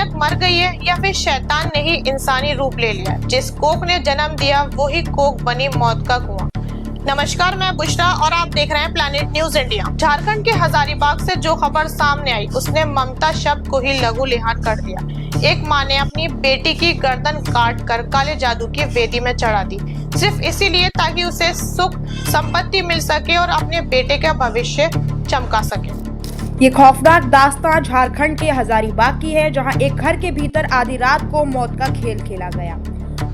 इंसानियत मर गई है या फिर शैतान ने ही इंसानी रूप ले लिया? जिस कोक ने जन्म दिया वो ही कोक बनी मौत का कुआं। नमस्कार, मैं बुशरा और आप देख रहे हैं प्लैनेट न्यूज इंडिया। झारखंड के हजारीबाग से जो खबर सामने आई उसने ममता शब्द को ही लघु लिहान कर दिया। एक मां ने अपनी बेटी की गर्दन काट कर काले जादू की वेदी में चढ़ा दी, सिर्फ इसीलिए ताकि उसे सुख संपत्ति मिल सके और अपने बेटे का भविष्य चमका सके। ये खौफनाक दास्तान झारखंड के हजारीबाग की है, जहां एक घर के भीतर आधी रात को मौत का खेल खेला गया।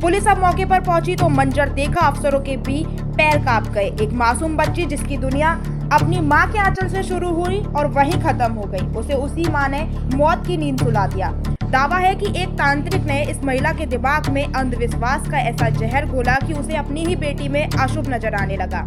पुलिस अब मौके पर पहुंची तो मंजर देखा अफसरों के भी पैर कांप गए। एक मासूम बच्ची जिसकी दुनिया अपनी मां के आंचल से शुरू हुई और वहीं खत्म हो गई, उसे उसी मां ने मौत की नींद सुला दिया। दावा है कि एक तांत्रिक ने इस महिला के दिमाग में अंधविश्वास का ऐसा जहर घोला कि उसे अपनी ही बेटी में अशुभ नजर आने लगा।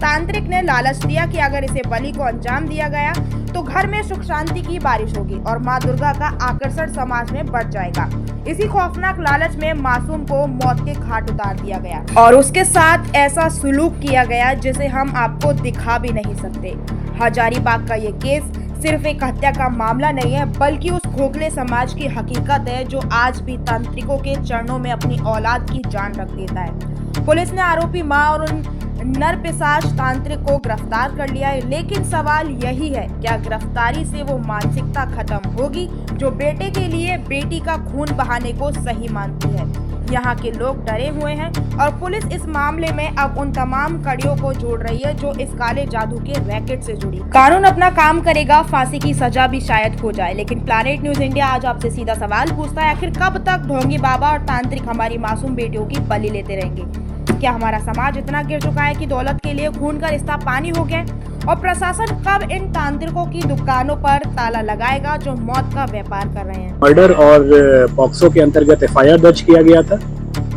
तांत्रिक ने लालच दिया कि अगर इसे बलि को अंजाम दिया गया तो घर में सुख शांति की बारिश होगी और मां दुर्गा का आकर्षण समाज में बढ़ जाएगा। इसी खौफनाक लालच में मासूम को मौत के घाट उतार दिया गया और उसके साथ ऐसा सुलूक किया गया जिसे हम आपको दिखा भी नहीं सकते। हजारीबाग का ये केस सिर्फ एक हत्या का मामला नहीं है, बल्कि उस खोखले समाज की हकीकत है जो आज भी तांत्रिकों के चरणों में अपनी औलाद की जान रख देता है। पुलिस ने आरोपी मां और उन नरपिशाच तांत्रिक को गिरफ्तार कर लिया है, लेकिन सवाल यही है, क्या गिरफ्तारी से वो मानसिकता खत्म होगी जो बेटे के लिए बेटी का खून बहाने को सही मानती है? यहाँ के लोग डरे हुए हैं और पुलिस इस मामले में अब उन तमाम कड़ियों को जोड़ रही है जो इस काले जादू के रैकेट से जुड़ी। कानून अपना काम करेगा, फांसी की सजा भी शायद हो जाए, लेकिन प्लैनेट न्यूज इंडिया आज आपसे सीधा सवाल पूछता है, आखिर कब तक ढोंगी बाबा और तांत्रिक हमारी मासूम बेटियों की बलि लेते रहेंगे? क्या हमारा समाज इतना गिर चुका है कि दौलत के लिए खून का रिश्ता पानी हो गया? और प्रशासन कब इन तांत्रिकों की दुकानों पर ताला लगाएगा जो मौत का व्यापार कर रहे हैं? मर्डर और पॉक्सो के अंतर्गत एफआईआर दर्ज किया गया था।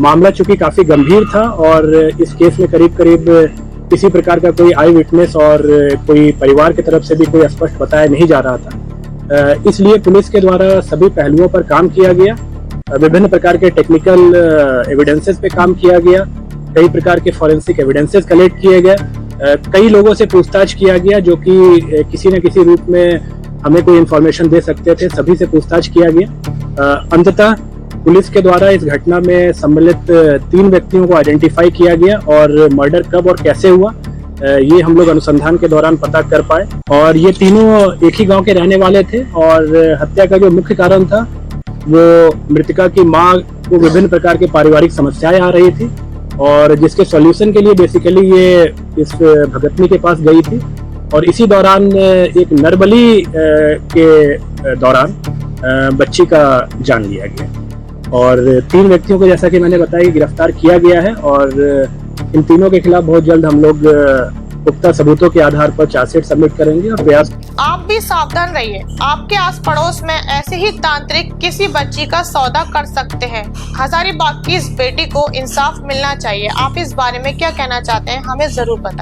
मामला चूंकि काफी गंभीर था और इस केस में करीब करीब किसी प्रकार का कोई आई विटनेस और कोई परिवार की तरफ से भी कोई स्पष्ट बताया नहीं जा रहा था, इसलिए पुलिस के द्वारा सभी पहलुओं पर काम किया गया। विभिन्न प्रकार के टेक्निकल एविडेंसेस पे काम किया गया, कई प्रकार के फॉरेंसिक एविडेंसेस कलेक्ट किए गए, कई लोगों से पूछताछ किया गया जो कि किसी न किसी रूप में हमें कोई इन्फॉर्मेशन दे सकते थे, सभी से पूछताछ किया गया। अंततः पुलिस के द्वारा इस घटना में सम्मिलित 3 व्यक्तियों को आइडेंटिफाई किया गया और मर्डर कब और कैसे हुआ ये हम लोग अनुसंधान के दौरान पता कर पाए। और ये तीनों एक ही गांव के रहने वाले थे और हत्या का जो मुख्य कारण था वो मृतका की मां को विभिन्न प्रकार की पारिवारिक समस्याएं आ रही थी और जिसके सॉल्यूशन के लिए बेसिकली ये इस भगतनी के पास गई थी और इसी दौरान एक नरबली के दौरान बच्ची का जान लिया गया और 3 व्यक्तियों को जैसा कि मैंने बताया गिरफ्तार किया गया है और इन तीनों के खिलाफ बहुत जल्द हम लोग पुख्ता सबूतों के आधार पर चार्जशीट सबमिट करेंगे और प्रयास। आप भी सावधान रहिए, आपके आस पड़ोस में ऐसे ही तांत्रिक किसी बच्ची का सौदा कर सकते हैं। हजारीबाग की इस बेटी को इंसाफ मिलना चाहिए। आप इस बारे में क्या कहना चाहते हैं, हमें जरूर बताएं।